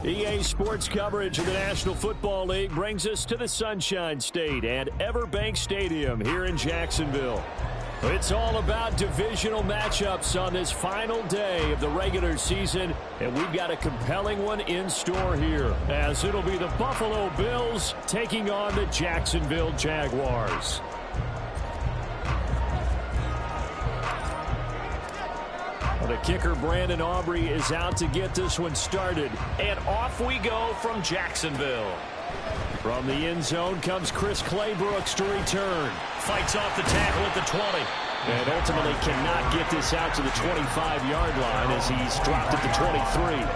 EA Sports coverage of the National Football League brings us to the Sunshine State and Everbank Stadium here in Jacksonville. It's all about divisional matchups on this final day of the regular season, and we've got a compelling one in store here, as it'll be the Buffalo Bills taking on the Jacksonville Jaguars. The kicker, Brandon Aubrey, is out to get this one started. And off we go from Jacksonville. From the end zone comes Chris Claybrooks to return. Fights off the tackle at the 20. And ultimately cannot get this out to the 25-yard line as he's dropped at the 23.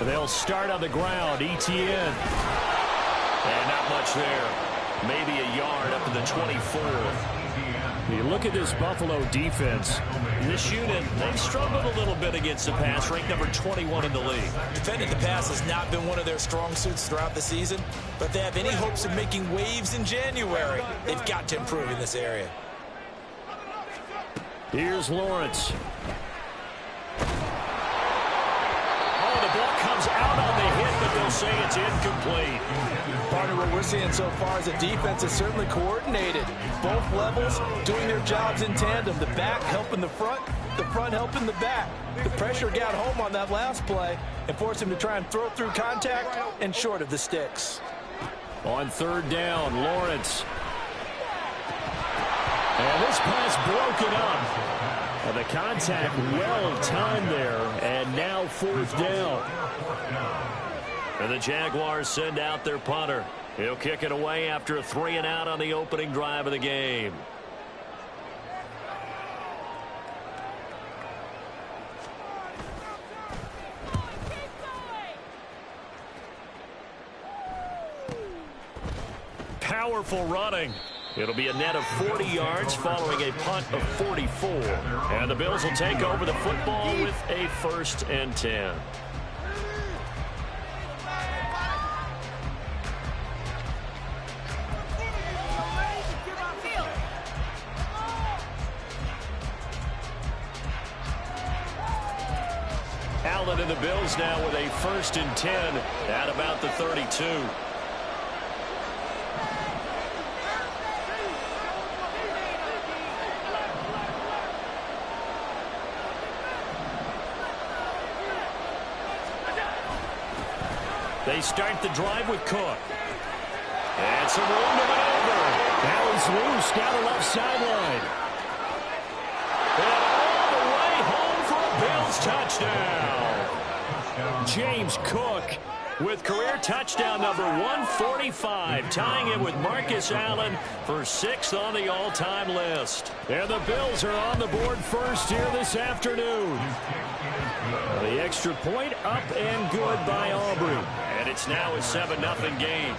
They'll start on the ground. Etienne. And not much there. Maybe a yard up to the 24. You look at this Buffalo defense. This unit, they've struggled a little bit against the pass, ranked number 21 in the league. Defending the pass has not been one of their strong suits throughout the season, but they have any hopes of making waves in January. They've got to improve in this area. Here's Lawrence. The ball comes out on the hit, but they'll say it's incomplete. Partner, what we're seeing so far is the defense is certainly coordinated. Both levels doing their jobs in tandem. The back helping the front helping the back. The pressure got home on that last play and forced him to try and throw through contact and short of the sticks. On third down, Lawrence. And this pass broken up. The contact well timed there, and now fourth down. And the Jaguars send out their punter. He'll kick it away after a 3-and-out on the opening drive of the game. Powerful running. It'll be a net of 40 yards following a punt of 44. And the Bills will take over the football with a 1st and 10. Allen and the Bills now with a 1st and 10 at about the 32. They start the drive with Cook. And some room to maneuver. Now he's loose down the left sideline. And all the way home for a Bills touchdown. James Cook with career touchdown number 145, tying it with Marcus Allen for 6th on the all-time list. And the Bills are on the board first here this afternoon. The extra point up and good by Aubrey. And it's now a 7-0 game.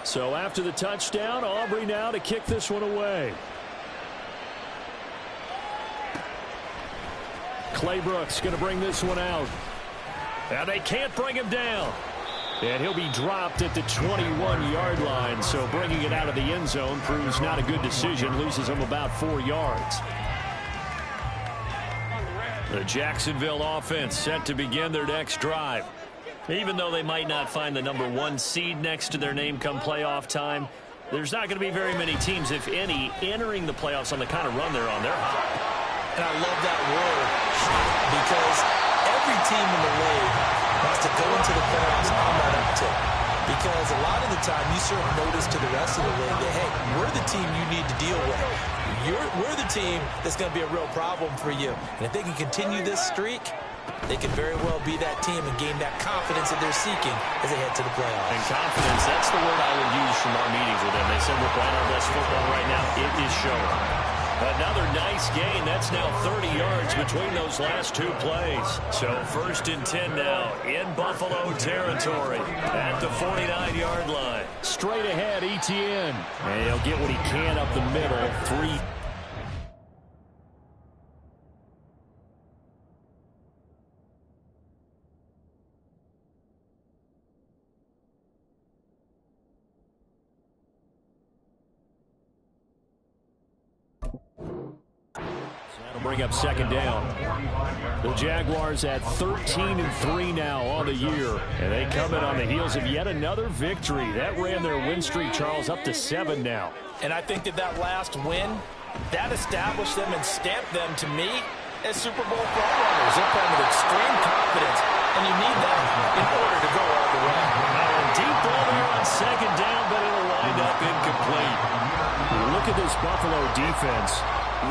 So after the touchdown, Aubrey now to kick this one away. Claybrooks going to bring this one out. Now they can't bring him down. And he'll be dropped at the 21-yard line, so bringing it out of the end zone proves not a good decision, loses him about 4 yards. The Jacksonville offense set to begin their next drive. Even though they might not find the number 1 seed next to their name come playoff time, there's not going to be very many teams, if any, entering the playoffs on the kind of run they're on. They're hot. And I love that word, because every team in the league has to go into the playoffs on that uptick. Because a lot of the time you serve notice to the rest of the league that, hey, we're the team you need to deal with. We're the team that's going to be a real problem for you. And if they can continue this streak, They could very well be that team and gain that confidence that they're seeking as they head to the playoffs. And confidence, that's the word I would use from our meetings with them. They said we're playing our best football right now. It is showing. Another nice gain. That's now 30 yards between those last two plays. So 1st and 10 now in Buffalo territory at the 49-yard line. Straight ahead, ETN. And he'll get what he can up the middle. 3. Bring up 2nd down. The Jaguars at 13-3 now on the year. And they come in on the heels of yet another victory. That ran their win streak, Charles, up to 7 now. And I think that last win, that established them and stamped them, to me, as Super Bowl frontrunners. They're playing with extreme confidence, and you need that in order to go all the way. Deep ball there on 2nd down, but it'll wind up incomplete. Look at this Buffalo defense.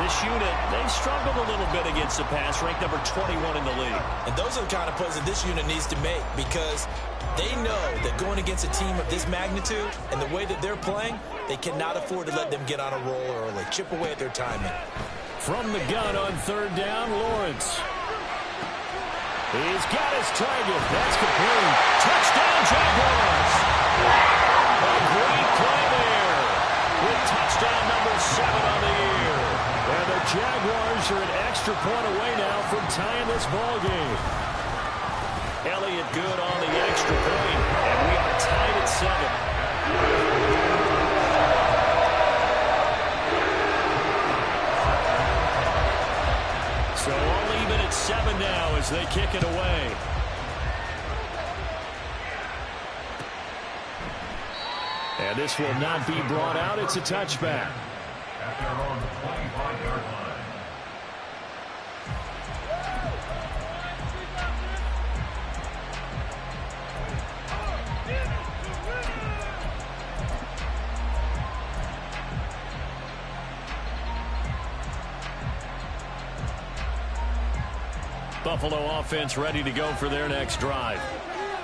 This unit, they struggled a little bit against the pass, ranked number 21 in the league. And those are the kind of plays that this unit needs to make, because they know that going against a team of this magnitude and the way that they're playing, they cannot afford to let them get on a roll early, chip away at their timing. From the gun on 3rd down, Lawrence. He's got his target. That's complete. Touchdown, Jaguars. A great play there with touchdown number 7 on the year. And the Jaguars are an extra point away now from tying this ball game. Elliott good on the extra point, and we are tied at 7. So all even at 7 now as they kick it away. And this will not be brought out. It's a touchback. At their own 25-yard line. Buffalo offense ready to go for their next drive.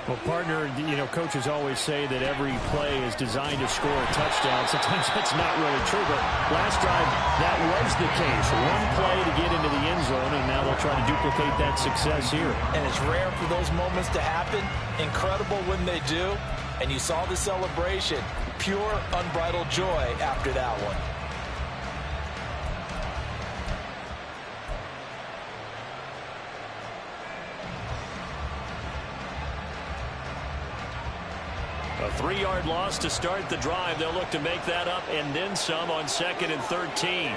Well, partner, coaches always say that every play is designed to score a touchdown. Sometimes that's not really true, but last drive, that was the case. One play to get into the end zone, and now they'll try to duplicate that success here. And it's rare for those moments to happen. Incredible when they do. And you saw the celebration. Pure, unbridled joy after that one. A 3-yard loss to start the drive. They'll look to make that up and then some on 2nd and 13.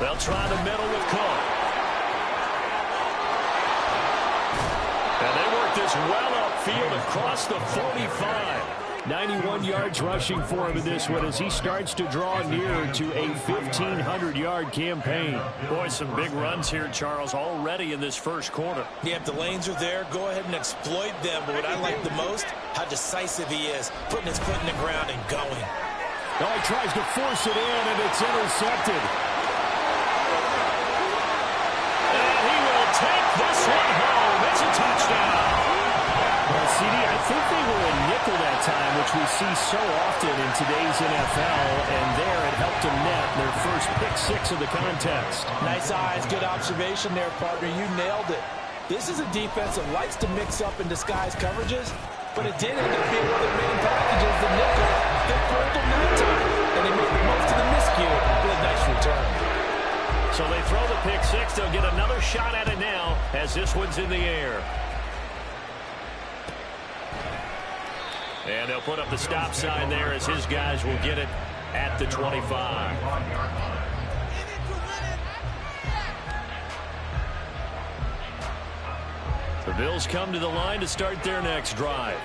They'll try the middle with Cook. And they work this well upfield across the 45. 91 yards rushing for him in this one as he starts to draw near to a 1,500-yard campaign. Boy, some big runs here, Charles, already in this first quarter. Yeah, if the lanes are there, go ahead and exploit them. But what I like the most, how decisive he is, putting his foot in the ground and going. Oh, he tries to force it in, and it's intercepted. And he will take this one home. It's a touchdown. Well, CD, I think they were a nickel that time, which we see so often in today's NFL, and there it helped them net their first pick-6 of the contest. Nice eyes, good observation there, partner. You nailed it. This is a defense that likes to mix up and disguise coverages, but it did end up being one of their main packages, the nickel. They fooled them that time, and they made the most of the miscue with a nice return. So they throw the pick-6. They'll get another shot at it now as this one's in the air. And they'll put up the stop sign there as his guys will get it at the 25. The Bills come to the line to start their next drive.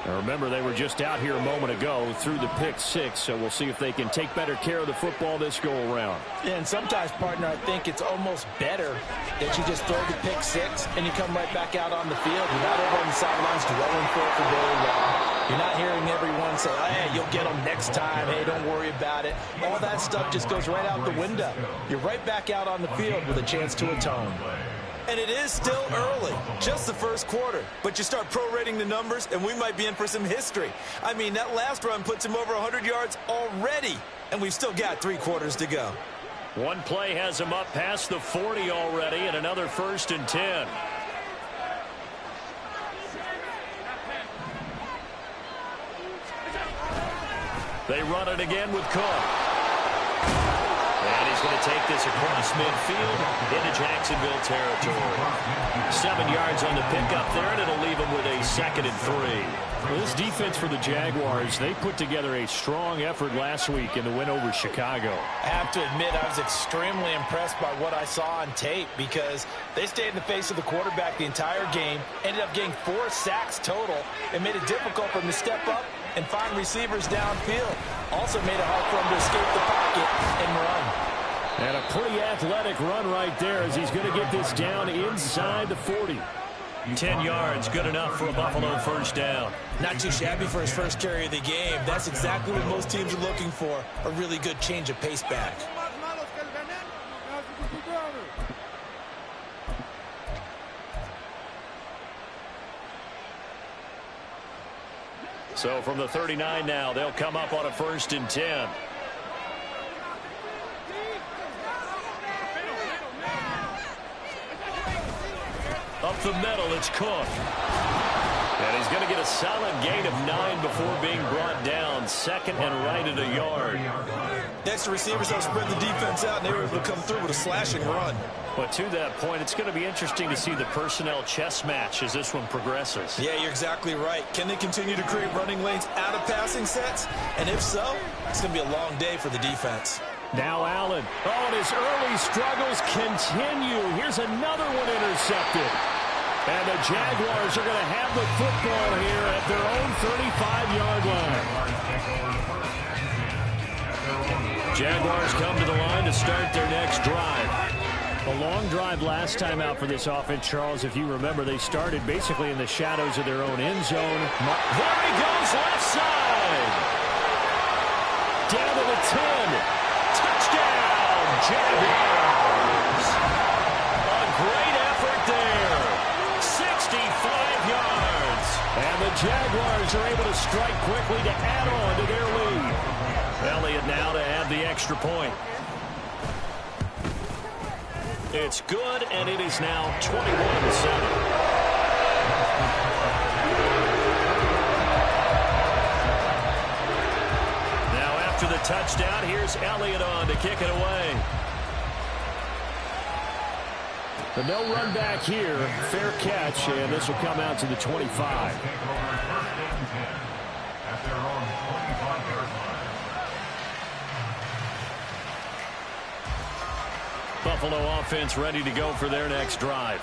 Now remember, they were just out here a moment ago through the pick six, so we'll see if they can take better care of the football this go-around. Yeah, and sometimes, partner, I think it's almost better that you just throw the pick six and you come right back out on the field. You're not over on the sidelines dwelling for it for very long. You're not hearing everyone say, oh, hey, you'll get them next time. Hey, don't worry about it. All that stuff just goes right out the window. You're right back out on the field with a chance to atone. And it is still early, just the first quarter. But you start prorating the numbers, and we might be in for some history. I mean, that last run puts him over 100 yards already, and we've still got 3 quarters to go. One play has him up past the 40 already, and another 1st and 10. They run it again with Cook. And he's going to take this across midfield into Jacksonville territory. 7 yards on the pickup there, and it'll leave him with a 2nd and 3. Well, this defense for the Jaguars, they put together a strong effort last week in the win over Chicago. I have to admit, I was extremely impressed by what I saw on tape because they stayed in the face of the quarterback the entire game, ended up getting 4 sacks total, and made it difficult for him to step up and find receivers downfield. Also made it hard for him to escape the pocket and run. And a pretty athletic run right there as he's going to get this down inside the 40. 10 yards, good enough for a Buffalo 1st down. Not too shabby for his first carry of the game. That's exactly what most teams are looking for, a really good change of pace back. So from the 39 now, they'll come up on a 1st and 10. Up the middle, it's Cook. And he's going to get a solid gain of 9 before being brought down. 2nd and right at a yard. Next, the receivers have spread the defense out, and they were able to come through with a slashing run. But to that point, it's going to be interesting to see the personnel chess match as this one progresses. Yeah, you're exactly right. Can they continue to create running lanes out of passing sets? And if so, it's going to be a long day for the defense. Now Allen. Oh, and his early struggles continue. Here's another one intercepted. And the Jaguars are going to have the football here at their own 35-yard line. Jaguars come to the line to start their next drive. A long drive last time out for this offense, Charles. If you remember, they started basically in the shadows of their own end zone. There he goes, left side. Down to the 10. Touchdown, Jaguars. A great effort there. 65 yards. And the Jaguars are able to strike quickly to add on to their lead. Elliott now to add the extra point. It's good, and it is now 21-7. Now after the touchdown, here's Elliott on to kick it away. But no run back here. Fair catch, and this will come out to the 25. Buffalo offense ready to go for their next drive.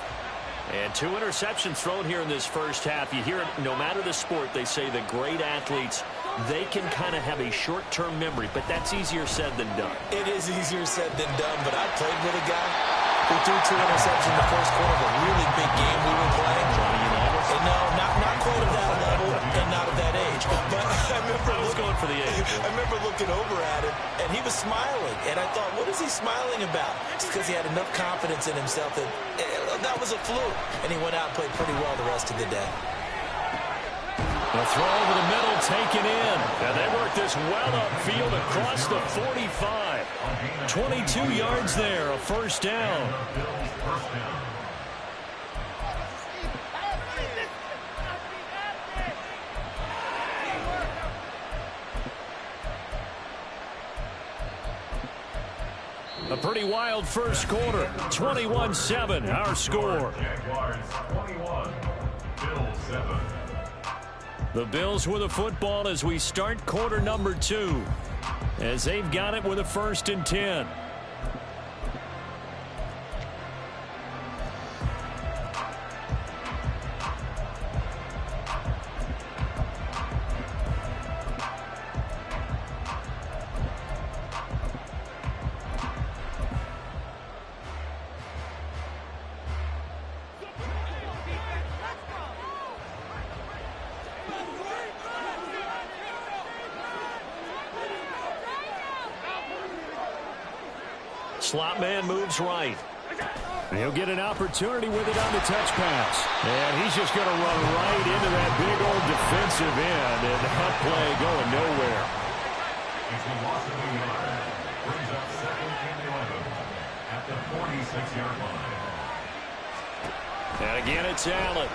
And 2 interceptions thrown here in this first half. You hear it, no matter the sport, they say that great athletes, they can kind of have a short-term memory, but that's easier said than done. It is easier said than done, but I played with a guy who threw 2 interceptions in the first quarter of a really big game we were playing. And no, not quite at that level and not at that age. But I remember looking over at him, and he was smiling. And I thought, what is he smiling about? It's because he had enough confidence in himself that was a fluke. And he went out and played pretty well the rest of the day. The throw over the middle taken in. And they work this well upfield across the 45. 22 yards there, a 1st down. A pretty wild first quarter. 21-7, our score. Jaguars 21, Bills 7. The Bills with the football as we start quarter number 2. As they've got it with a 1st and 10. slot man moves right. He'll get an opportunity with it on the touch pass. And he's just going to run right into that big old defensive end, and that play going nowhere. It's the loss of a yard. Brings up 2nd and 11 at the 46-yard line. And again, it's Allen.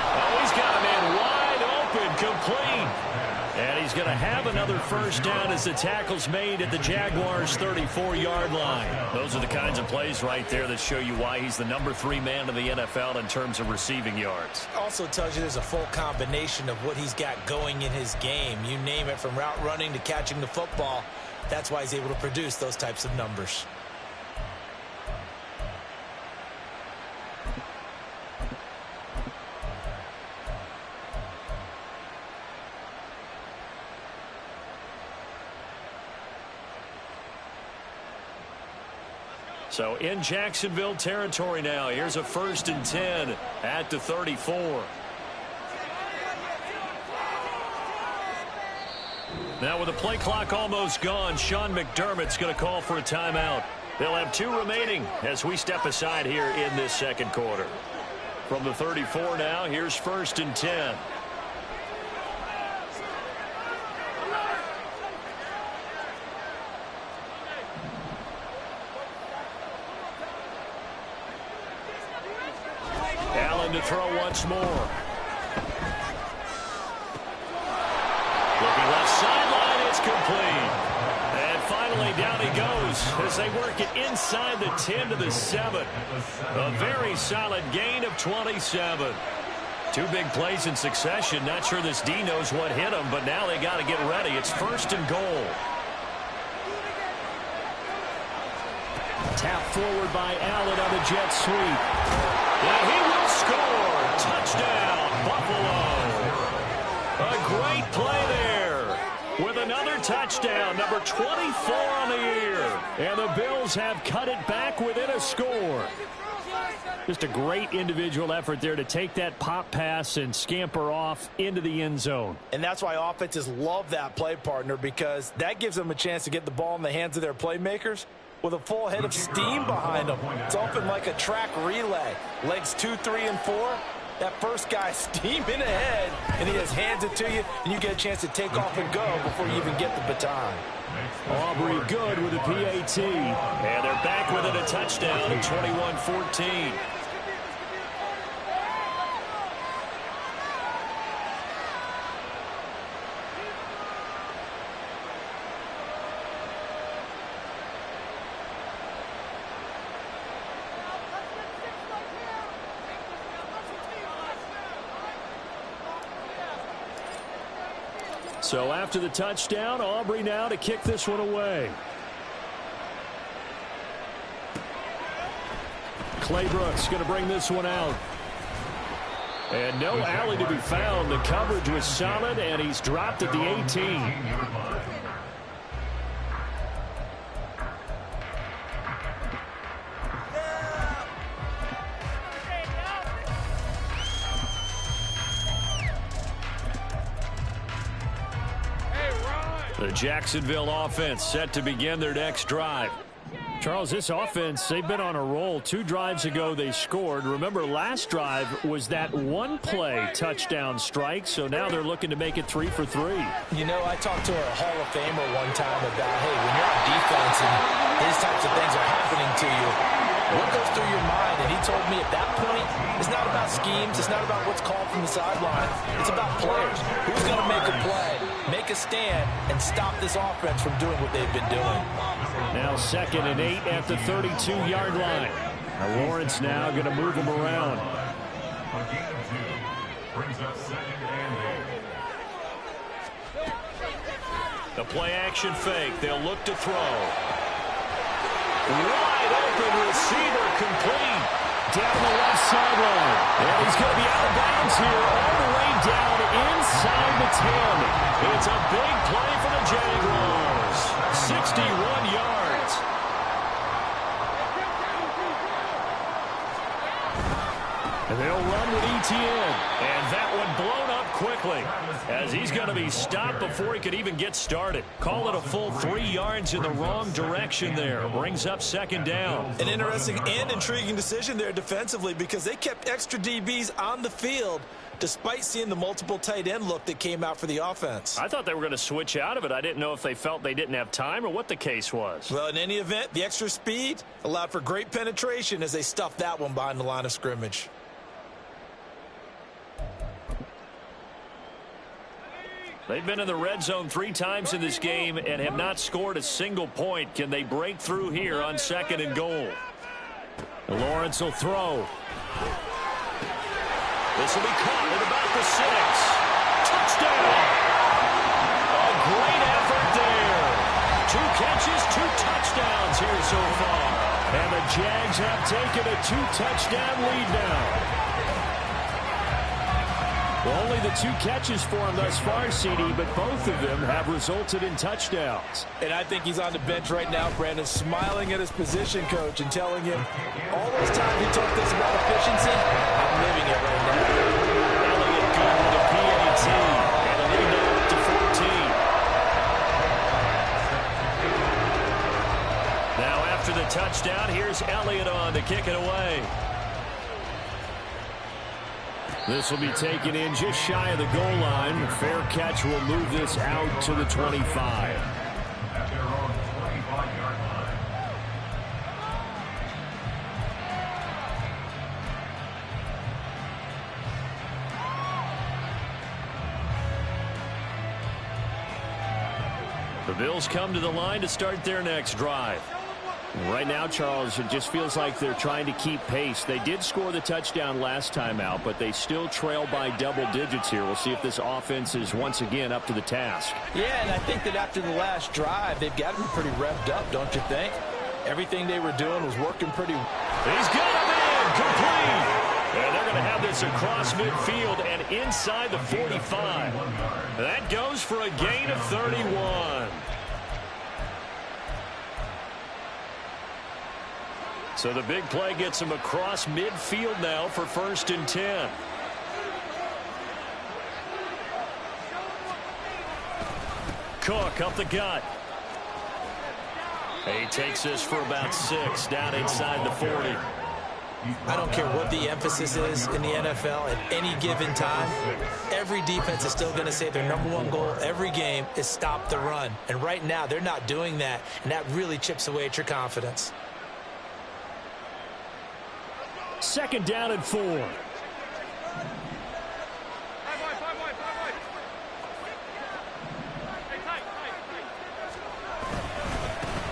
Oh, he's got a man wide open, complete. And he's going to have another first down as the tackle's made at the Jaguars' 34-yard line. Those are the kinds of plays right there that show you why he's the number 3 man in the NFL in terms of receiving yards. Also tells you there's a full combination of what he's got going in his game. You name it, from route running to catching the football. That's why he's able to produce those types of numbers. So in Jacksonville territory now. Here's a 1st and 10 at the 34. Now with the play clock almost gone, Sean McDermott's going to call for a timeout. They'll have 2 remaining as we step aside here in this 2nd quarter. From the 34 now, here's 1st and 10. To throw once more. Looking left sideline, it's complete. And finally down he goes as they work it inside the 10 to the 7. A very solid gain of 27. 2 big plays in succession. Not sure this D knows what hit him, but now they got to get ready. It's 1st and goal. Tap forward by Allen on the jet sweep. And he will score. Touchdown, Buffalo. A great play there with another touchdown, number 24 on the year. And the Bills have cut it back within a score. Just a great individual effort there to take that pop pass and scamper off into the end zone. And that's why offenses love that play, partner, because that gives them a chance to get the ball in the hands of their playmakers with a full head of steam behind them. It's often like a track relay. Legs 2, 3, and 4. That first guy steaming ahead, and he just hands it to you, and you get a chance to take off and go before you even get the baton. Aubrey good with a PAT. And they're back with it, a touchdown at 21-14. So after the touchdown, Aubrey now to kick this one away. Claybrooks going to bring this one out. And no alley to be found. The coverage was solid, and he's dropped at the 18. The Jacksonville offense set to begin their next drive. Charles, this offense, they've been on a roll. 2 drives ago they scored. Remember, last drive was that 1-play touchdown strike, so now they're looking to make it 3 for 3. You know, I talked to a Hall of Famer one time about, hey, when you're on defense and these types of things are happening to you, what goes through your mind? And he told me at that point, it's not about schemes. It's not about what's called from the sideline. It's about players. Who's going to make a play, make a stand, and stop this offense from doing what they've been doing. Now 2nd and 8 at the 32-yard line. Now Lawrence now going to move him around. A gain of 2 brings up 2nd and 8. The play action fake. They'll look to throw. Wide open receiver, complete down the left sideline. And he's going to be out of bounds here all the way down inside the 10. It's a big play for the Jaguars. 61 yards. And they'll run with ETN. And that one blown up quickly as he's going to be stopped before he could even get started. Call it a full 3 yards in the wrong direction there. Brings up second down. An interesting and intriguing decision there defensively because they kept extra DBs on the field despite seeing the multiple tight end look that came out for the offense. I thought they were going to switch out of it. I didn't know if they felt they didn't have time or what the case was. Well, in any event, the extra speed allowed for great penetration as they stuffed that one behind the line of scrimmage. They've been in the red zone 3 times in this game and have not scored a single point. Can they break through here on 2nd and goal? Lawrence will throw. This will be caught at about the 6. Touchdown! A great effort there. 2 catches, 2 touchdowns here so far. And the Jags have taken a 2-touchdown lead now. Well, only the 2 catches for him thus far, CD, but both of them have resulted in touchdowns. And I think he's on the bench right now, Brandon, smiling at his position coach and telling him all those times he talked this about efficiency, I'm living it right now. Elliott good with a PAT. And a lead now up to 14. Now after the touchdown, here's Elliott on to kick it away. This will be taken in just shy of the goal line. A fair catch will move this out to the 25. At their own 25-yard line. The Bills come to the line to start their next drive. Right now, Charles, it just feels like they're trying to keep pace. They did score the touchdown last time out, but they still trail by double digits here. We'll see if this offense is once again up to the task. Yeah, and I think that after the last drive, they've got to be pretty revved up, don't you think? Everything they were doing was working pretty well. He's got him in, complete. And they're going to have this across midfield and inside the 45. That goes for a gain of 31. So the big play gets him across midfield now for 1st and 10. Cook up the gut. He takes this for about 6 down inside the 40. I don't care what the emphasis is in the NFL at any given time. Every defense is still going to say their #1 goal every game is stop the run. And right now, they're not doing that, and that really chips away at your confidence. 2nd down and 4.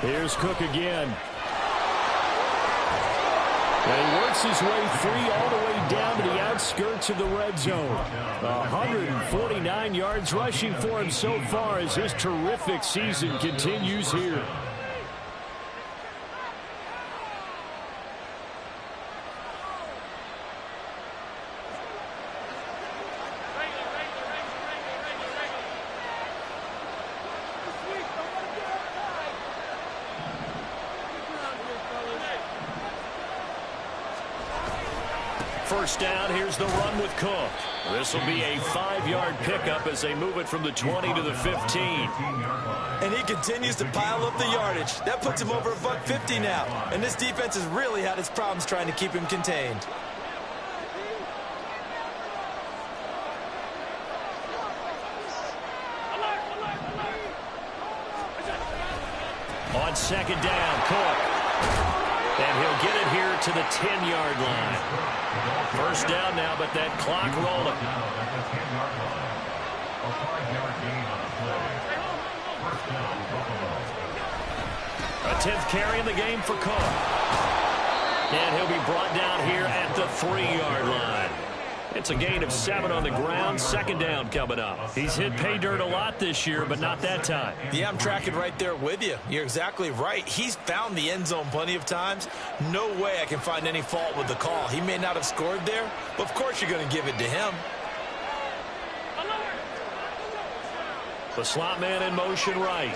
Here's Cook again. And he works his way free all the way down to the outskirts of the red zone. 149 yards rushing for him so far as his terrific season continues here. First down, here's the run with Cook. This will be a 5-yard pickup as they move it from the 20 to the 15. And he continues to pile up the yardage. That puts him over $150 now. And this defense has really had its problems trying to keep him contained. On 2nd down, Cook. And he'll get it here to the 10-yard line. First down now, but that clock rolling. A 10th carry in the game for Cook. And he'll be brought down here at the 3-yard line. It's a gain of 7 on the ground. 2nd down coming up. He's hit pay dirt a lot this year, but not that time. Yeah, I'm tracking right there with you. You're exactly right. He's found the end zone plenty of times. No way I can find any fault with the call. He may not have scored there, but of course you're going to give it to him. The slot man in motion right.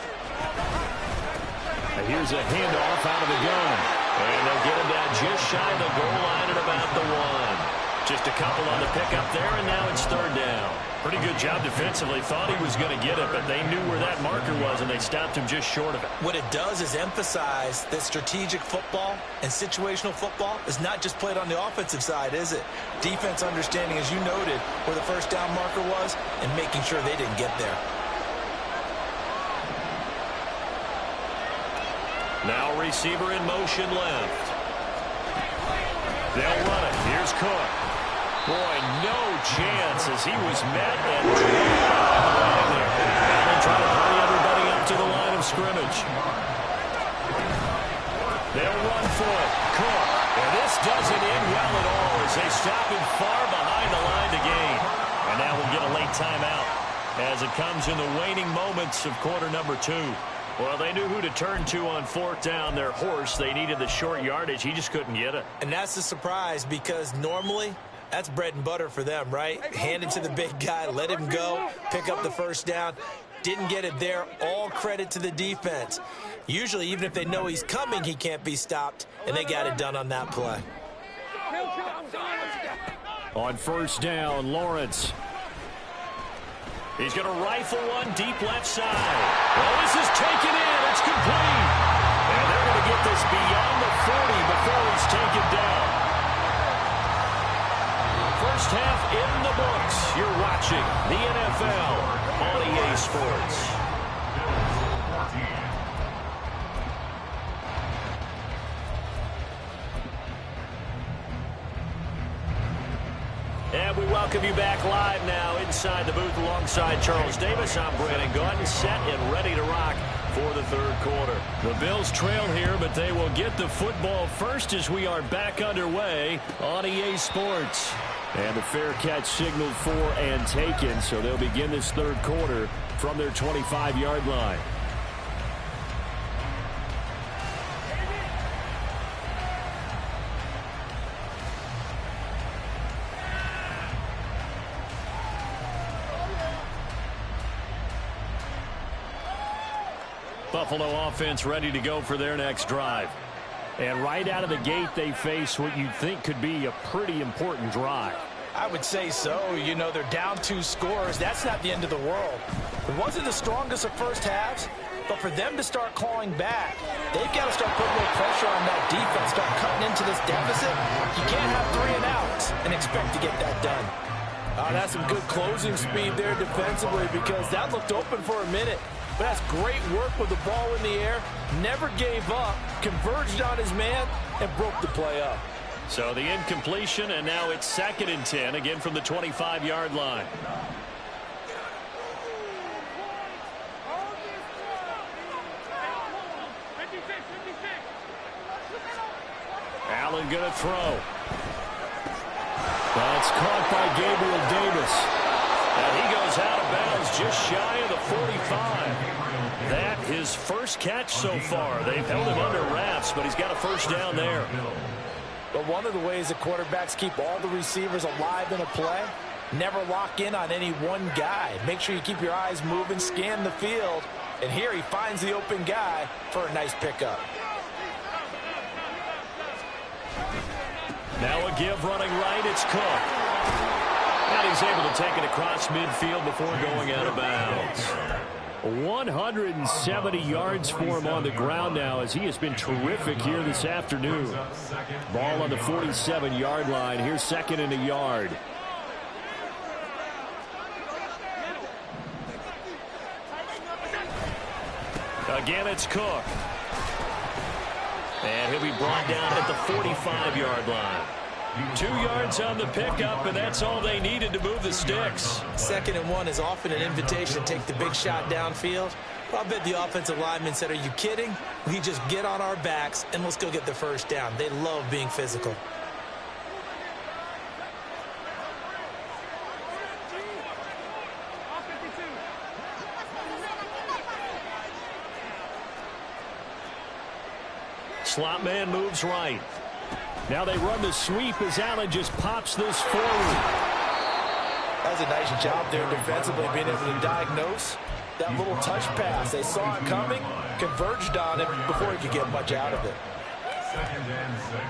And here's a handoff out of the gun. And they'll get him down just shy of the goal line at about the 1. Just a couple on the pickup there, and now it's third down. Pretty good job defensively. Thought he was going to get it, but they knew where that marker was, and they stopped him just short of it. What it does is emphasize that strategic football and situational football is not just played on the offensive side, is it? Defense understanding, as you noted, where the first down marker was and making sure they didn't get there. Now receiver in motion left. They'll run it. Here's Cook. Boy, no chance as he was met and dropped there. Now they try to hurry everybody up to the line of scrimmage. They'll run for it. Cook. And this doesn't end well at all as they stop him far behind the line to gain. And now we'll get a late timeout as it comes in the waning moments of quarter number 2. Well, they knew who to turn to on fourth down. Their horse, they needed the short yardage. He just couldn't get it. And that's a surprise because normally that's bread and butter for them, right? Hand it to the big guy, let him go, pick up the first down. Didn't get it there. All credit to the defense. Usually, even if they know he's coming, he can't be stopped, and they got it done on that play. On first down, Lawrence. He's going to rifle one deep left side. Well, this is taken in. It's complete. And they're going to get this beyond the 40 before he's taken down. First half in the books. You're watching the NFL on EA Sports. And we welcome you back live now inside the booth alongside Charles Davis. I'm Brandon Gordon, set and ready to rock for the third quarter. The Bills trail here, but they will get the football first as we are back underway on EA Sports. And the fair catch signaled for and taken, so they'll begin this third quarter from their 25-yard line. Buffalo offense ready to go for their next drive. And right out of the gate, they face what you'd think could be a pretty important drive. I would say so. You know, they're down 2 scores. That's not the end of the world. It wasn't the strongest of first halves, but for them to start clawing back, they've got to start putting more pressure on that defense, start cutting into this deficit. You can't have 3 and outs and expect to get that done. That's some good closing speed there defensively because that looked open for a minute. But that's great work with the ball in the air. Never gave up, converged on his man, and broke the play up. So the incompletion, and now it's 2nd and 10, again from the 25-yard line. Allen going to throw. That's caught by Gabriel Davis. And he goes out of bounds just shy of the 45. That his first catch so far. They've held him under wraps, but he's got a first down there. But one of the ways that quarterbacks keep all the receivers alive in a play, never lock in on any one guy. Make sure you keep your eyes moving, scan the field. And here he finds the open guy for a nice pickup. Now a give running right, it's Cook. And he's able to take it across midfield before going out of bounds. 170 yards for him on the ground now as he has been terrific here this afternoon. Ball on the 47-yard line. Here's 2nd and a yard. Again, it's Cook. And he'll be brought down at the 45-yard line. 2 yards on the pickup, and that's all they needed to move the sticks. 2nd and 1 is often an invitation to take the big shot downfield. Well, I bet the offensive lineman said, are you kidding? We just get on our backs, and let's go get the first down. They love being physical. Slot man moves right. Now they run the sweep as Allen just pops this forward. That's a nice job there defensively, being able to diagnose that little touch pass. They saw it coming, converged on it before he could get much out of it. 2nd and 6.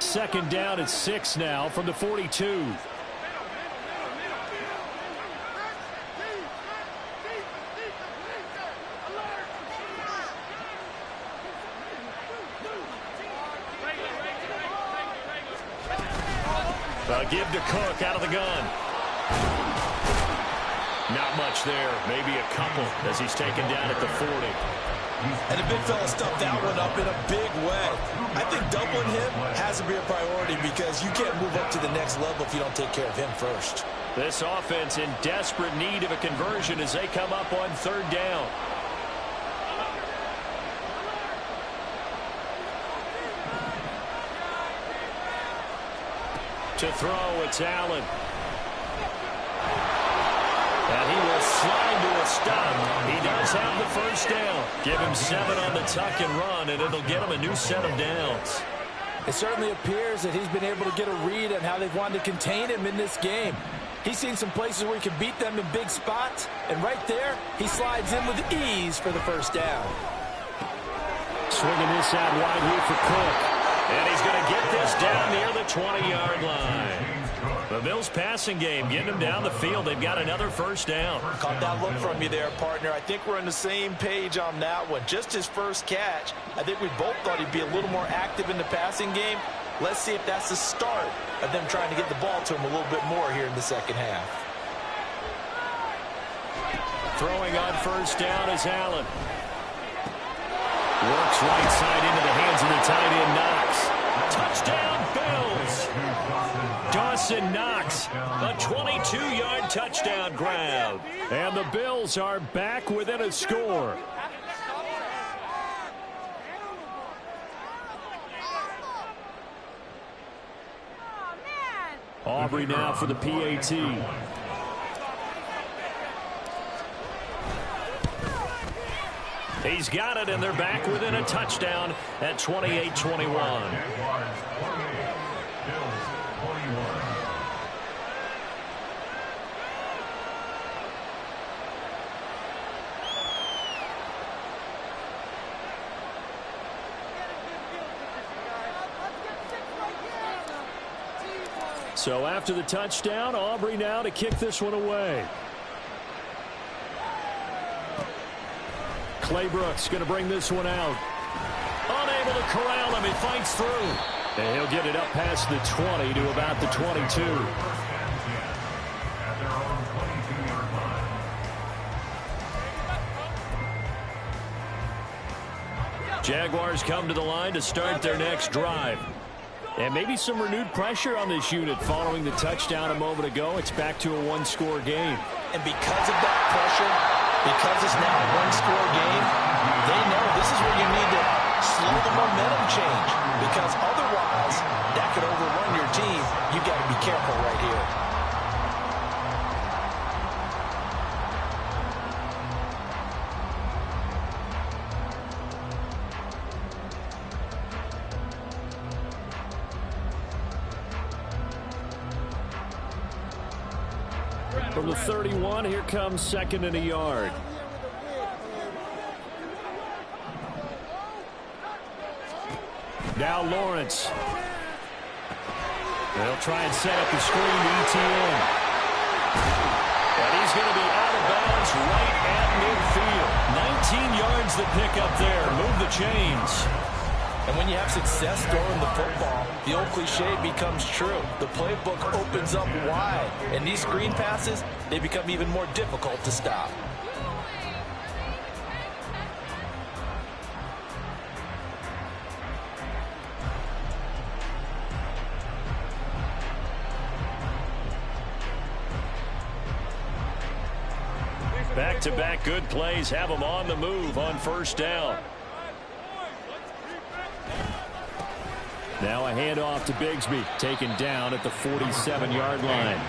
Second down at 6 now from the 42. Give to Cook out of the gun. Not much there. Maybe a couple as he's taken down at the 40. And the big fella stuffed that one up in a big way. I think doubling him has to be a priority because you can't move up to the next level if you don't take care of him first. This offense in desperate need of a conversion as they come up on third down. To throw, it's Allen. And he will slide to a stop. He does have the first down. Give him 7 on the tuck and run, and it'll get him a new set of downs. It certainly appears that he's been able to get a read on how they've wanted to contain him in this game. He's seen some places where he can beat them in big spots, and right there, he slides in with ease for the first down. Swinging this out wide here for Cook. And he's going to get this down near the 20-yard line. The Bills passing game getting them down the field. They've got another first down. Caught that look from you there, partner. I think we're on the same page on that one. Just his first catch. I think we both thought he'd be a little more active in the passing game. Let's see if that's the start of them trying to get the ball to him a little bit more here in the second half. Throwing on first down is Allen. Works right side into the hands of the tight end, Knox. Touchdown, Bills. Dawson Knox, a 22-yard touchdown grab. And the Bills are back within a score. Aubrey now for the PAT. He's got it, and they're back within a touchdown at 28-21. So after the touchdown, Aubrey now to kick this one away. Clay Brooks going to bring this one out. Unable to corral him. He fights through. And he'll get it up past the 20 to about the 22. Jaguars come to the line to start their next drive. And maybe some renewed pressure on this unit following the touchdown a moment ago. It's back to a one-score game. And because of that pressure, because it's now a one-score game, they know this is where you need to slow the momentum change. Because otherwise, that could overrun your team. You've got to be careful right here. From the 31, here comes second and a yard. Now Lawrence. They'll try and set up the screen to ETN. And he's going to be out of bounds right at midfield. 19 yards the pick up there. Move the chains. And when you have success throwing the football, the old cliche becomes true. The playbook opens up wide. And these screen passes, they become even more difficult to stop. Back-to-back good plays have them on the move on first down. Now a handoff to Bigsby, taken down at the 47-yard line.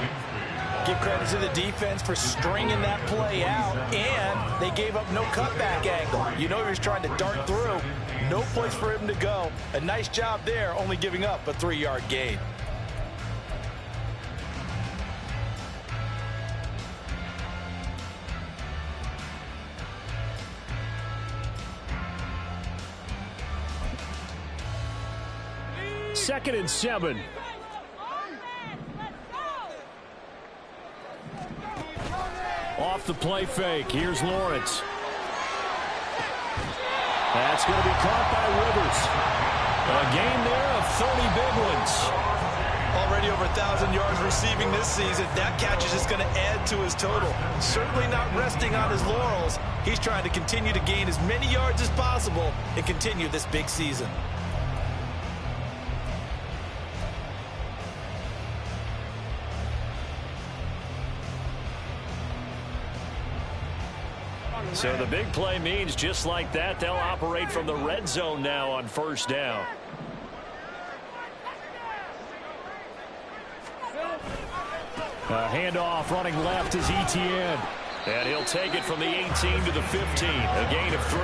Give credit to the defense for stringing that play out, and they gave up no cutback angle. You know he was trying to dart through. No place for him to go. A nice job there, only giving up a 3-yard gain. 2nd and 7. Off the play fake. Here's Lawrence. That's going to be caught by Rivers. A gain there of 30 big ones. Already over 1,000 yards receiving this season. That catch is just going to add to his total. Certainly not resting on his laurels. He's trying to continue to gain as many yards as possible and continue this big season. So the big play means just like that, they'll operate from the red zone now on 1st down. A handoff running left is Etienne. And he'll take it from the 18 to the 15, a gain of 3.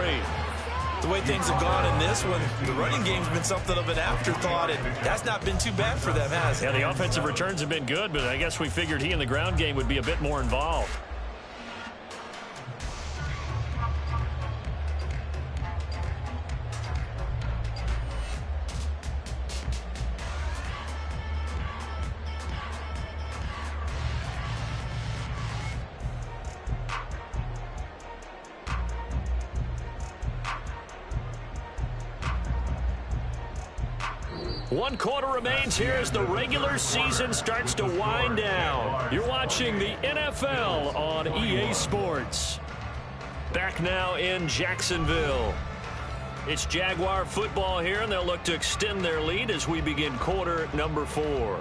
The way things have gone in this one, the running game's been something of an afterthought, and that's not been too bad for them, has it? Yeah, the offensive returns have been good, but I guess we figured he in the ground game would be a bit more involved. One quarter remains here as the regular season starts to wind down. You're watching the NFL on EA Sports. Back now in Jacksonville. It's Jaguar football here, and they'll look to extend their lead as we begin quarter number 4. All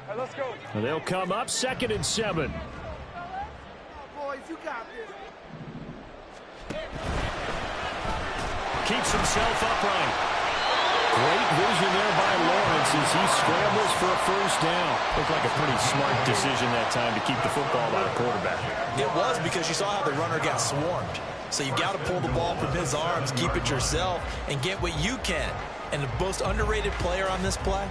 right, let's go. They'll come up 2nd and 7. Boys, you got this. Keeps himself upright. Great vision there by Lawrence as he scrambles for a 1st down. Looked like a pretty smart decision that time to keep the football by the quarterback. It was, because you saw how the runner got swarmed. So you got to pull the ball from his arms, keep it yourself, and get what you can. And the most underrated player on this play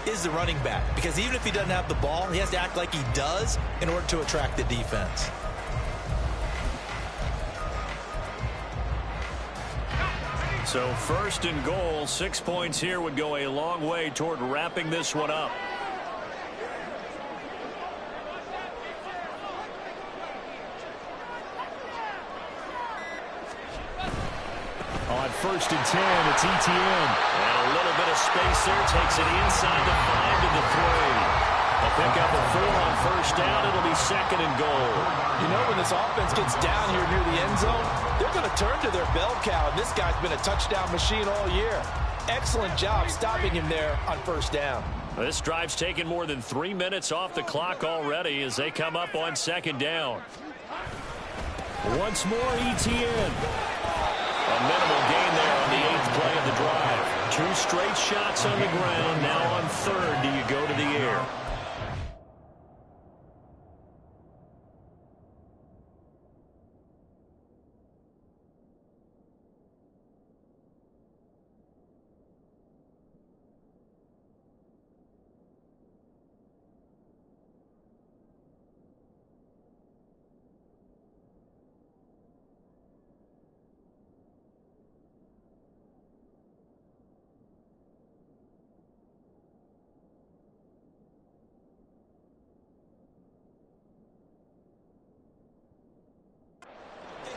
is the running back, because even if he doesn't have the ball, he has to act like he does in order to attract the defense. So 1st and goal, 6 points here would go a long way toward wrapping this one up. On 1st and 10, it's Etienne. And a little bit of space there, takes it inside the 5 to the 3. A pickup of 4 on 1st down. It'll be 2nd and goal. You know, when this offense gets down here near the end zone, they're going to turn to their bell cow, and this guy's been a touchdown machine all year. Excellent job stopping him there on 1st down. This drive's taken more than 3 minutes off the clock already as they come up on 2nd down. Once more, Etienne. A minimal gain there on the 8th play of the drive. 2 straight shots on the ground. Now on 3rd, do you go to the air?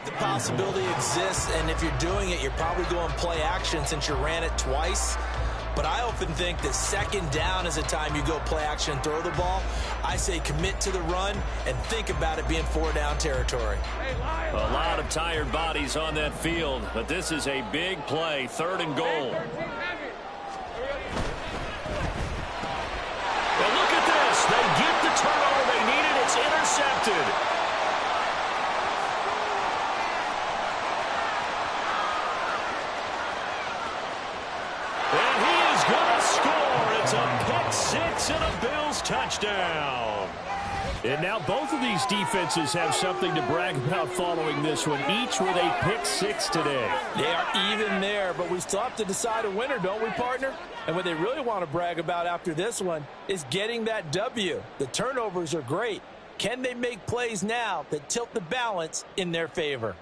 The possibility exists, and if you're doing it, you're probably going play action since you ran it twice. But I often think that 2nd down is a time you go play action and throw the ball. I say commit to the run and think about it being 4-down territory. A lot of tired bodies on that field, but this is a big play, 3rd and goal. And look at this. They get the turnover they needed. It's intercepted. And he is going to score. It's a pick-6 and a Bills touchdown. And now both of these defenses have something to brag about following this one, each with a pick-6 today. They are even there, but we still have to decide a winner, don't we, partner? And what they really want to brag about after this one is getting that W. The turnovers are great. Can they make plays now that tilt the balance in their favor?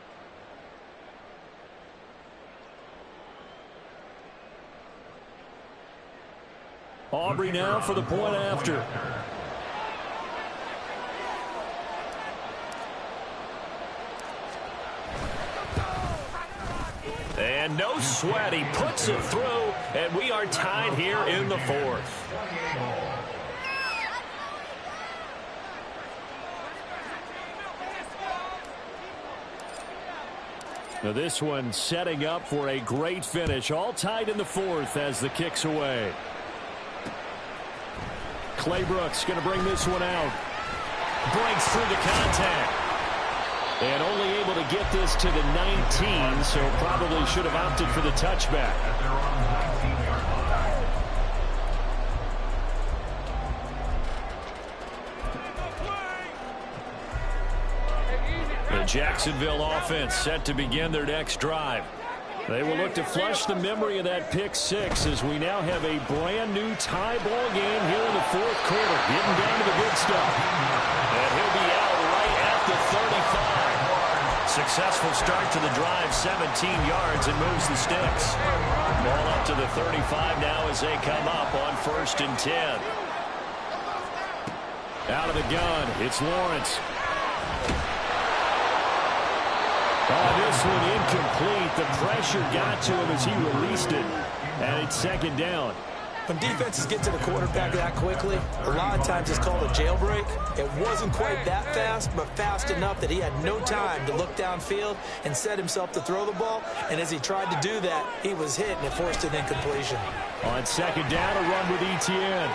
Aubrey now for the point after. And no sweat. He puts it through, and we are tied here in the fourth. Now this one setting up for a great finish. All tied in the fourth as the kick's away. Claybrooks going to bring this one out. Breaks through the contact. And only able to get this to the 19, so probably should have opted for the touchback. The Jacksonville offense set to begin their next drive. They will look to flush the memory of that pick six as we now have a brand new tie ball game here in the fourth quarter. Getting down to the good stuff. And he'll be out right at the 35. Successful start to the drive, 17 yards, and moves the sticks. Ball up to the 35 now as they come up on 1st and 10. Out of the gun, it's Lawrence. This one incomplete. The pressure got to him as he released it. And it's 2nd down. When defenses get to the quarterback that quickly, a lot of times it's called a jailbreak. It wasn't quite that fast, but fast enough that he had no time to look downfield and set himself to throw the ball. And as he tried to do that, he was hit, and it forced an incompletion. On 2nd down, a run with Etienne.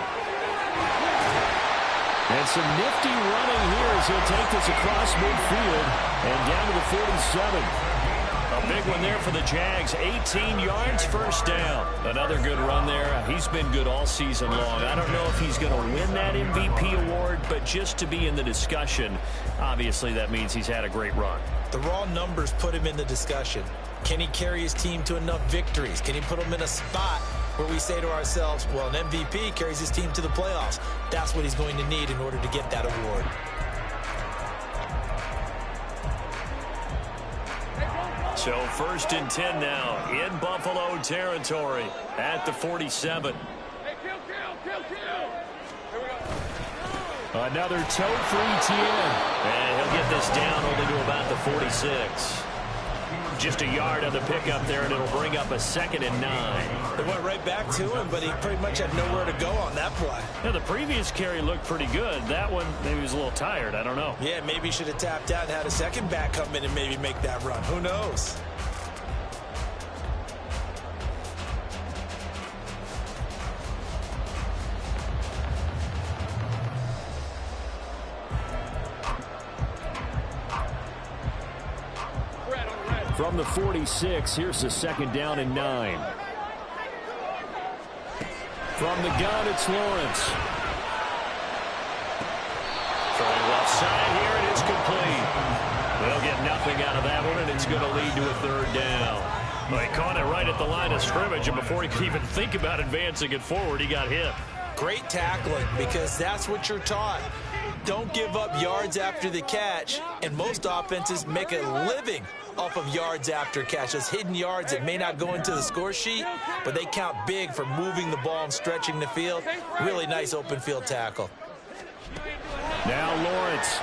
And some nifty running here as he'll take this across midfield and down to the 47. A big one there for the Jags. 18 yards, 1st down. Another good run there. He's been good all season long. I don't know if he's going to win that MVP award, but just to be in the discussion, obviously that means he's had a great run. The raw numbers put him in the discussion. Can he carry his team to enough victories? Can he put them in a spot where we say to ourselves, well, an MVP carries his team to the playoffs. That's what he's going to need in order to get that award. So 1st and 10 now in Buffalo territory at the 47. Hey, kill. Another toe for Etienne. And he'll get this down only to about the 46. Just a yard on the pickup there, and it'll bring up a 2nd and 9. They went right back to him, but he pretty much had nowhere to go on that play. Yeah, the previous carry looked pretty good. That one, maybe he was a little tired. I don't know. Yeah, maybe he should have tapped out and had a second back come in and maybe make that run. Who knows? From the 46, here's the 2nd down and 9. From the gun, it's Lawrence. Throwing left side here, and it's complete. They'll get nothing out of that one, and it's going to lead to a 3rd down. Well, he caught it right at the line of scrimmage, and before he could even think about advancing it forward, he got hit. Great tackling, because that's what you're taught. Don't give up yards after the catch, and most offenses make a living off of yards after catch. Those hidden yards that may not go into the score sheet, but they count big for moving the ball and stretching the field. Really nice open field tackle. Now Lawrence.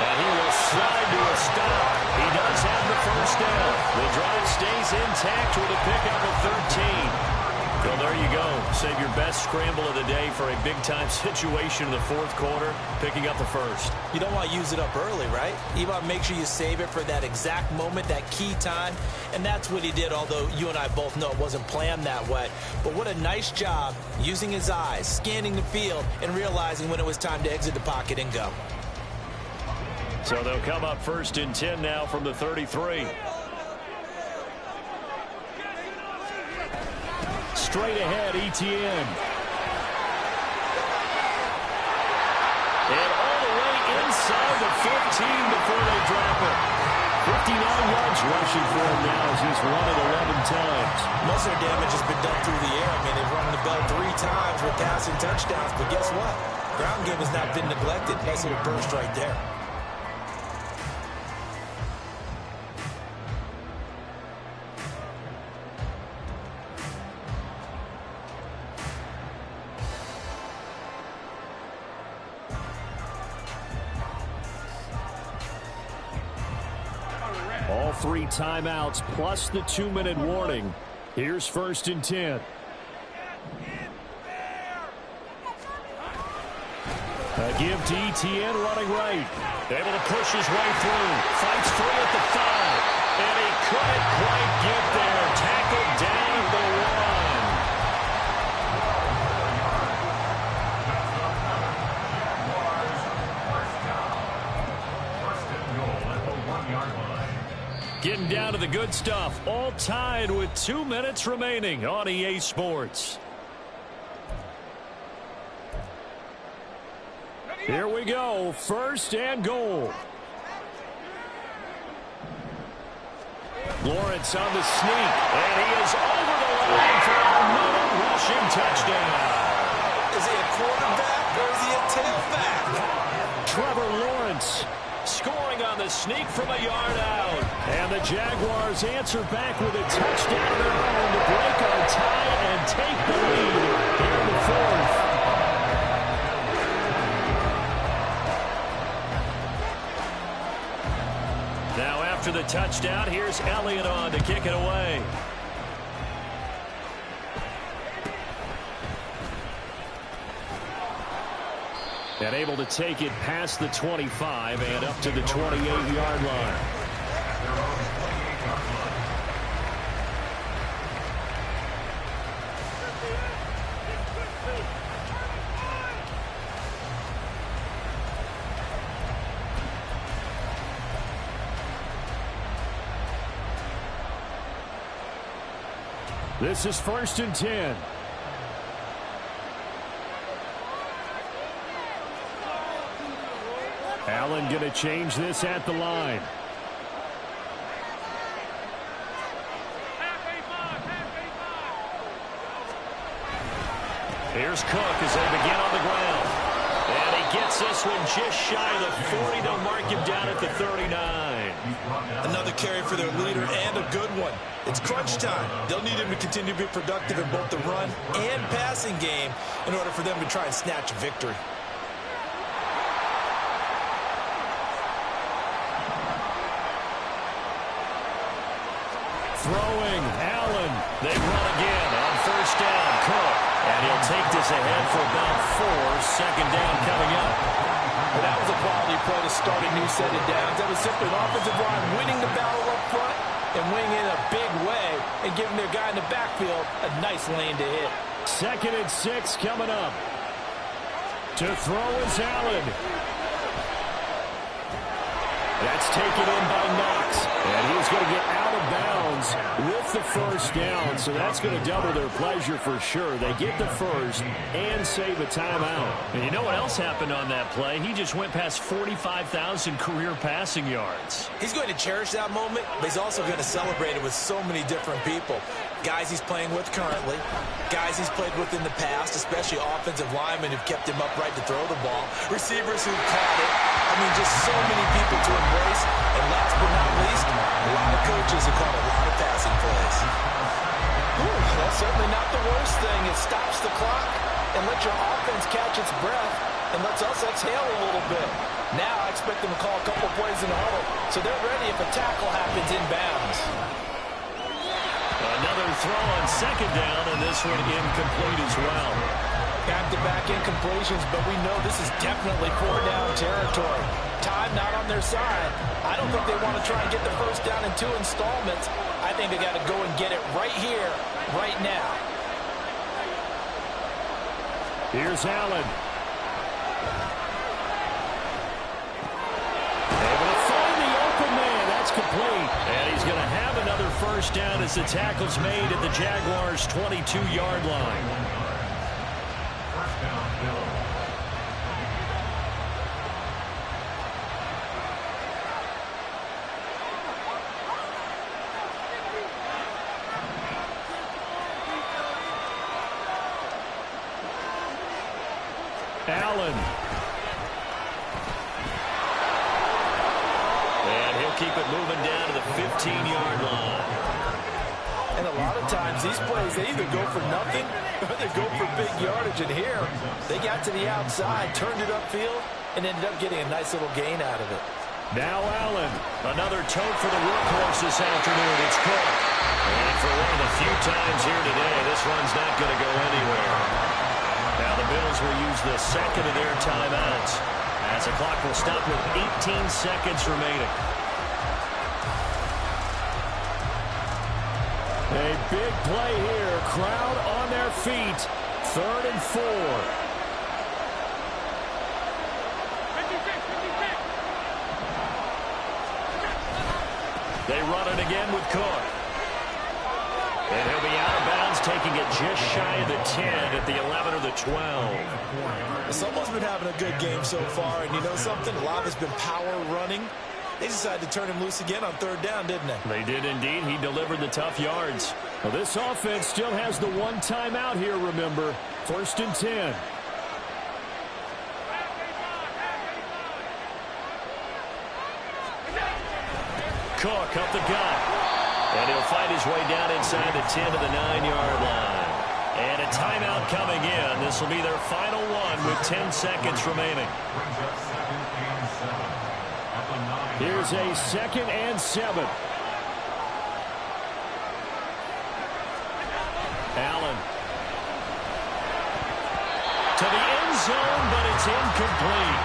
And he will slide to a stop. He does have the 1st down. The drive stays intact with a pickup of 13. Well, there you go. Save your best scramble of the day for a big-time situation in the 4th quarter, picking up the 1st. You don't want to use it up early, right? You want to make sure you save it for that exact moment, that key time, and that's what he did, although you and I both know it wasn't planned that way. But what a nice job using his eyes, scanning the field, and realizing when it was time to exit the pocket and go. So they'll come up 1st and 10 now from the 33. Straight ahead, Etienne. And all the way inside the 15 before they drop it. 59 yards rushing for him now as he's run it 11 times. Most of their damage has been done through the air. I mean, they've run the bell 3 times with passing touchdowns, but guess what? Ground game has not been neglected. Nice little burst right there. All 3 timeouts plus the 2-minute warning. Here's 1st and 10. A give to Etienne running right. Able to push his way through. Fights free at the 5. And he couldn't quite get there. Tackled down at the 1. Getting down to the good stuff. All tied with 2 minutes remaining on EA Sports. Here we go. 1st and goal. Lawrence on the sneak. And he is over the line for another rushing touchdown. Is he a quarterback or is he a tailback? Trevor Lawrence scoring on the sneak from a yard out. And the Jaguars answer back with a touchdown of their own to break our tie and take the lead here in the 4th. Now after the touchdown, here's Elliott on to kick it away. And able to take it past the 25 and up to the 28-yard line. This is 1st and 10. Allen going to change this at the line. Here's Cook as they begin on the ground. And he gets this one just shy of the 40. They'll mark him down at the 39. Another carry for their leader and a good one. It's crunch time. They'll need him to continue to be productive in both the run and passing game in order for them to try and snatch a victory. Throwing, Allen. They run again on 1st down. Cook. And he'll take this ahead for about 4. 2nd down coming up. Well, that was a quality play to start a new set of downs. That was simply an offensive line winning the battle up front and winning in a big way and giving their guy in the backfield a nice lane to hit. 2nd and 6 coming up. To throw is Allen. That's taken in by Knox. And he's going to get out of bounds with the 1st down. So that's going to double their pleasure for sure. They get the 1st and save a timeout. And you know what else happened on that play? He just went past 45,000 career passing yards. He's going to cherish that moment, but he's also going to celebrate it with so many different people. Guys he's playing with currently, guys he's played with in the past, especially offensive linemen who've kept him upright to throw the ball, receivers who've caught it. I mean, just so many people to embrace. And last but not least, a lot of coaches have called a lot of passing plays. That's certainly not the worst thing. It stops the clock and lets your offense catch its breath and lets us exhale a little bit. Now I expect them to call a couple plays in the huddle so they're ready if a tackle happens inbounds. Another throw on 2nd down, and this one incomplete as well. Back-to-back incompletions, but we know this is definitely 4-down territory. Time not on their side. I don't think they want to try and get the 1st down in 2 installments. I think they got to go and get it right here, right now. Here's Allen. Able to find the open man. That's complete. And he's going to have another 1st down as the tackle's made at the Jaguars' 22-yard line. Allen. And he'll keep it moving down to the 15-yard line. And a lot of times these plays, they either go for nothing or they go for big yardage. And here, they got to the outside, turned it upfield, and ended up getting a nice little gain out of it. Now Allen. Another tote for the workhorse this afternoon. It's Cook. And for one of the few times here today, this run's not going to go anywhere. Now the Bills will use the second of their timeouts as the clock will stop with 18 seconds remaining. A big play here. Crowd on their feet. 3rd and 4. They run it again with Cook. And he'll be out of bounds, taking it just shy of the 10 at the 11 or the 12. Someone's been having a good game so far, and you know something? A lot has been power running. They decided to turn him loose again on 3rd down, didn't they? They did indeed. He delivered the tough yards. Well, this offense still has the one timeout here, remember. 1st and 10. Cook up the gut. And he'll fight his way down inside the 10 to the 9-yard line. And a timeout coming in. This will be their final one with 10 seconds remaining. Here's a 2nd and 7. Allen. To the end zone, but it's incomplete.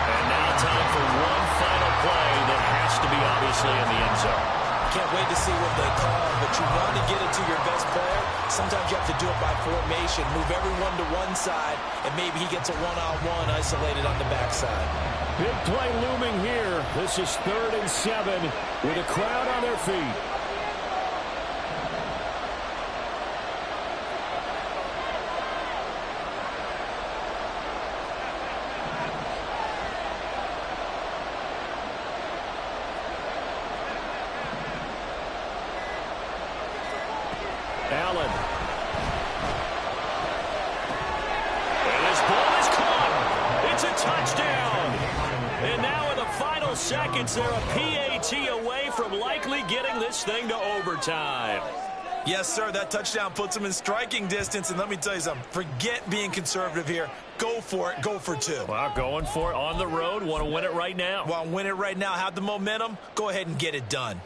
And now time for one final play that has to be obviously in the end zone. Can't wait to see what they call, but you want to get it to your best player. Sometimes you have to do it by formation. Move everyone to one side, and maybe he gets a one-on-one isolated on the backside. Big play looming here. This is 3rd and 7 with a crowd on their feet. Allen. And this ball is caught. It's a touchdown. And now in the final seconds, they're a PAT away from likely getting this thing to overtime. Yes, sir, that touchdown puts them in striking distance, and let me tell you something. Forget being conservative here. Go for it. Go for 2. Well, going for it on the road. Want to win it right now. Want to win it right now, have the momentum, go ahead and get it done.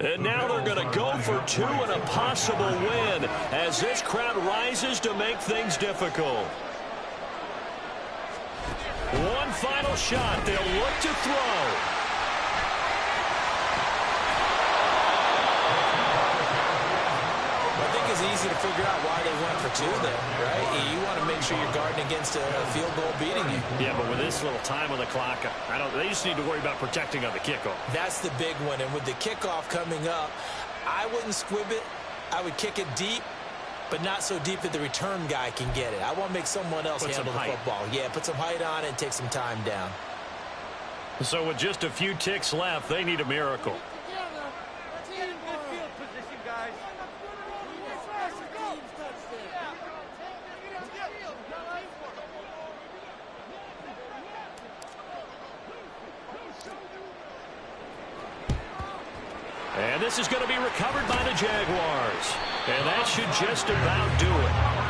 And now they're going to go for 2 and a possible win as this crowd rises to make things difficult. One final shot. They'll look to throw. I think it's easy to figure out why they went for 2 there, right? You want to make sure you're guarding against a field goal beating you. Yeah, but with this little time on the clock, they just need to worry about protecting on the kickoff. That's the big one, and with the kickoff coming up, I wouldn't squib it. I would kick it deep, but not so deep that the return guy can get it. I want to make someone else handle the football. Yeah, put some height on it and take some time down. So with just a few ticks left, they need a miracle. And this is going to be recovered by the Jaguars. And that should just about do it.